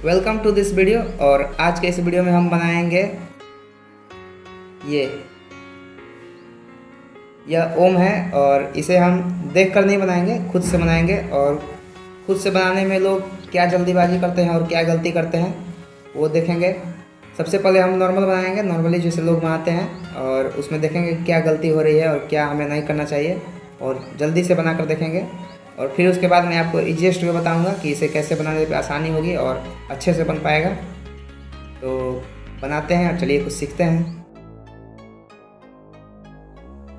Welcome to this video. और आज के इस वीडियो में हम बनाएंगे यह ओम है। और इसे हम देख कर नहीं बनाएंगे, खुद से बनाएंगे। और खुद से बनाने में लोग क्या जल्दीबाजी करते हैं और क्या गलती करते हैं वो देखेंगे। सबसे पहले हम नॉर्मल बनाएंगे, नॉर्मली जैसे लोग बनाते हैं, और उसमें देखेंगे क्या गलती हो रही है और क्या हमें नहीं करना चाहिए, और जल्दी से बनाकर देखेंगे। और फिर उसके बाद मैं आपको ईजीएस्ट वे बताऊंगा कि इसे कैसे बनाने पे आसानी होगी और अच्छे से बन पाएगा। तो बनाते हैं और चलिए कुछ सीखते हैं।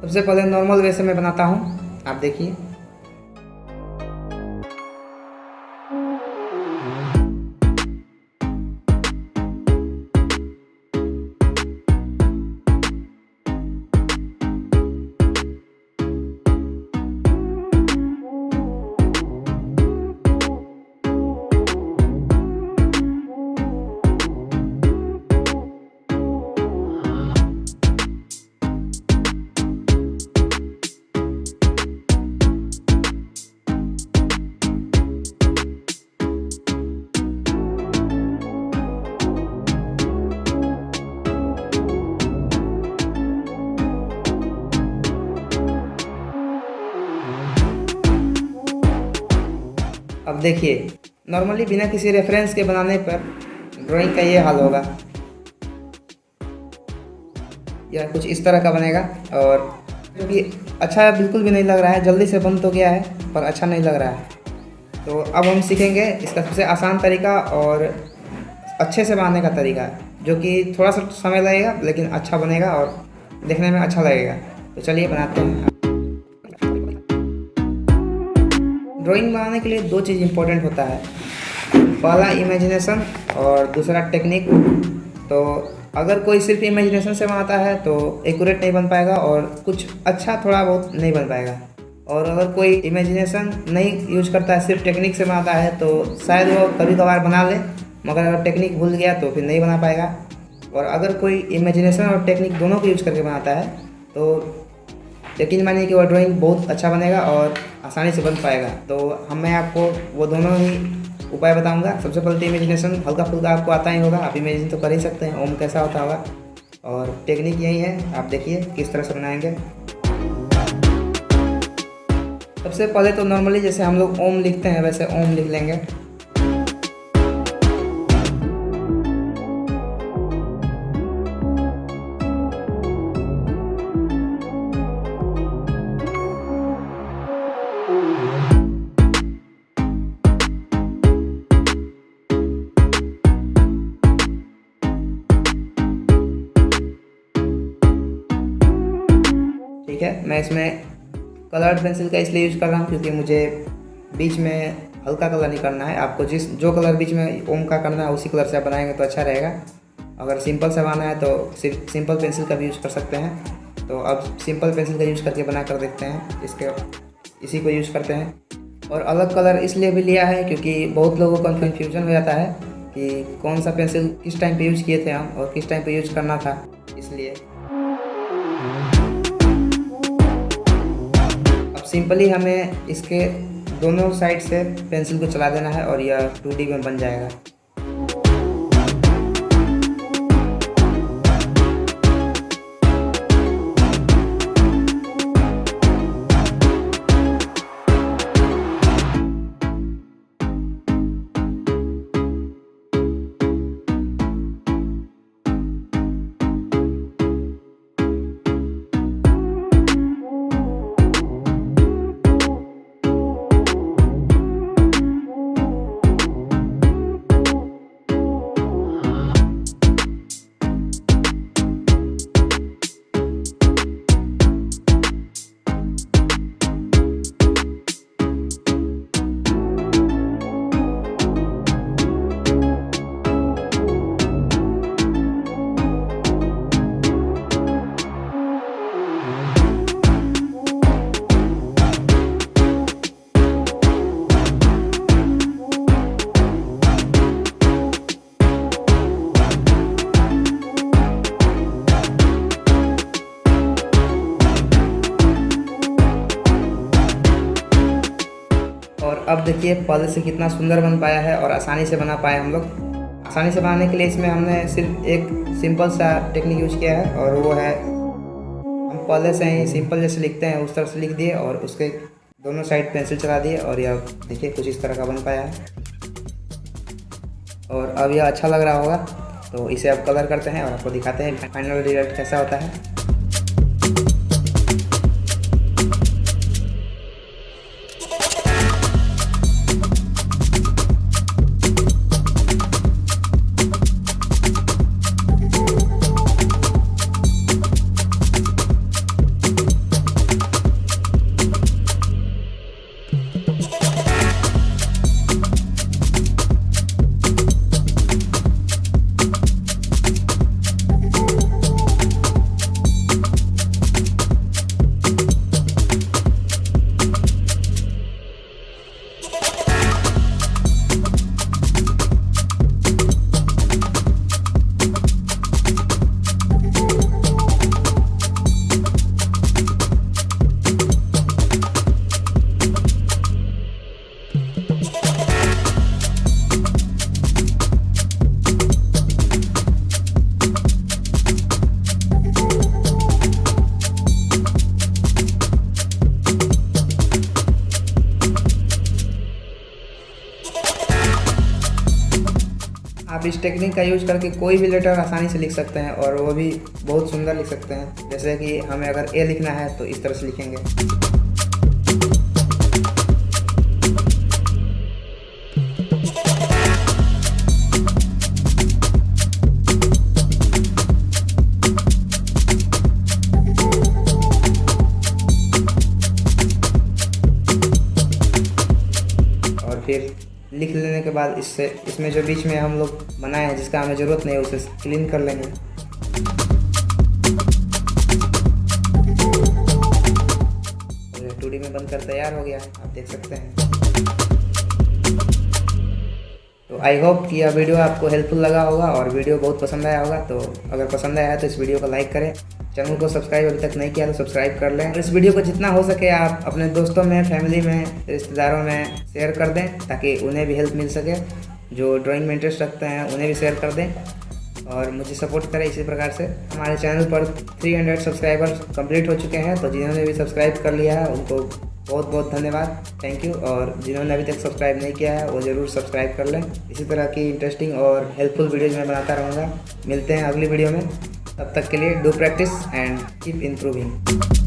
सबसे पहले नॉर्मल वे से मैं बनाता हूँ, आप देखिए। अब देखिए, नॉर्मली बिना किसी रेफरेंस के बनाने पर ड्राइंग का ये हाल होगा। यह कुछ इस तरह का बनेगा, और जो कि अच्छा बिल्कुल भी नहीं लग रहा है। जल्दी से बन तो गया है पर अच्छा नहीं लग रहा है। तो अब हम सीखेंगे इसका सबसे आसान तरीका और अच्छे से बनाने का तरीका, जो कि थोड़ा सा समय लगेगा लेकिन अच्छा बनेगा और देखने में अच्छा लगेगा। तो चलिए बनाते हैं। ड्राइंग बनाने के लिए दो चीज़ इम्पोर्टेंट होता है, पहला इमेजिनेशन और दूसरा टेक्निक। तो अगर कोई सिर्फ इमेजिनेशन से बनाता है तो एक्यूरेट नहीं बन पाएगा और कुछ अच्छा थोड़ा बहुत नहीं बन पाएगा। और अगर कोई इमेजिनेशन नहीं यूज करता है, सिर्फ टेक्निक से बनाता है, तो शायद वो कभी कभार बना ले, मगर अगर टेक्निक भूल गया तो फिर नहीं बना पाएगा। और अगर कोई इमेजिनेशन और टेक्निक दोनों को यूज करके बनाता है तो यकीन मानिए कि वो ड्राइंग बहुत अच्छा बनेगा और आसानी से बन पाएगा। तो मैं आपको वो दोनों ही उपाय बताऊंगा। सबसे पहले तो इमेजिनेशन हल्का फुल्का आपको आता ही होगा, आप इमेजिन तो कर ही सकते हैं ओम कैसा होता होगा। और टेक्निक यही है, आप देखिए किस तरह से बनाएंगे। सबसे पहले तो नॉर्मली जैसे हम लोग ओम लिखते हैं वैसे ओम लिख लेंगे। ठीक है, मैं इसमें कलर्ड पेंसिल का इसलिए यूज कर रहा हूँ क्योंकि मुझे बीच में हल्का कलर नहीं करना है। आपको जो कलर बीच में ओम का करना है उसी कलर से आप बनाएंगे तो अच्छा रहेगा। अगर सिंपल से बनाना है तो सिर्फ सिंपल पेंसिल का भी यूज कर सकते हैं। तो अब सिंपल पेंसिल का यूज करके बना कर देखते हैं। इसी को यूज करते हैं। और अलग कलर इसलिए भी लिया है क्योंकि बहुत लोगों को कन्फ्यूजन हो जाता है कि कौन सा पेंसिल किस टाइम पे यूज किए थे हम और किस टाइम पे यूज करना था, इसलिए। सिंपली हमें इसके दोनों साइड से पेंसिल को चला देना है और यह 2D में बन जाएगा। अब देखिए पहले से कितना सुंदर बन पाया है और आसानी से बना पाए हम लोग। आसानी से बनाने के लिए इसमें हमने सिर्फ एक सिंपल सा टेक्निक यूज किया है, और वो है हम पहले से ही सिंपल जैसे लिखते हैं उस तरह से लिख दिए और उसके दोनों साइड पेंसिल चला दिए, और यह देखिए कुछ इस तरह का बन पाया है। और अब यह अच्छा लग रहा होगा, तो इसे अब कलर करते हैं और आपको दिखाते हैं फाइनल रिजल्ट कैसा होता है। आप इस टेक्निक का यूज करके कोई भी लेटर आसानी से लिख सकते हैं, और वो भी बहुत सुंदर लिख सकते हैं। जैसे कि हमें अगर ए लिखना है तो इस तरह से लिखेंगे। और फिर लिख लेने के बाद इसमें जो बीच में हम लोग बनाए हैं जिसका हमें ज़रूरत नहीं है उसे क्लीन कर लेंगे। और ये 2D में बनकर तैयार हो गया, आप देख सकते हैं। तो आई होप कि यह वीडियो आपको हेल्पफुल लगा होगा और वीडियो बहुत पसंद आया होगा। तो अगर पसंद आया तो इस वीडियो को लाइक करें, चैनल को सब्सक्राइब अभी तक नहीं किया तो सब्सक्राइब कर लें। और इस वीडियो को जितना हो सके आप अपने दोस्तों में, फैमिली में, रिश्तेदारों में शेयर कर दें ताकि उन्हें भी हेल्प मिल सके। जो ड्राइंग में इंटरेस्ट रखते हैं उन्हें भी शेयर कर दें और मुझे सपोर्ट करें इसी प्रकार से। हमारे चैनल पर 300 सब्सक्राइबर्स कंप्लीट हो चुके हैं, तो जिन्होंने भी सब्सक्राइब कर लिया है उनको बहुत बहुत धन्यवाद, थैंक यू। और जिन्होंने अभी तक सब्सक्राइब नहीं किया है वो ज़रूर सब्सक्राइब कर लें। इसी तरह की इंटरेस्टिंग और हेल्पफुल वीडियोज़ मैं बनाता रहूँगा। मिलते हैं अगली वीडियो में, तब तक के लिए do practice and keep improving.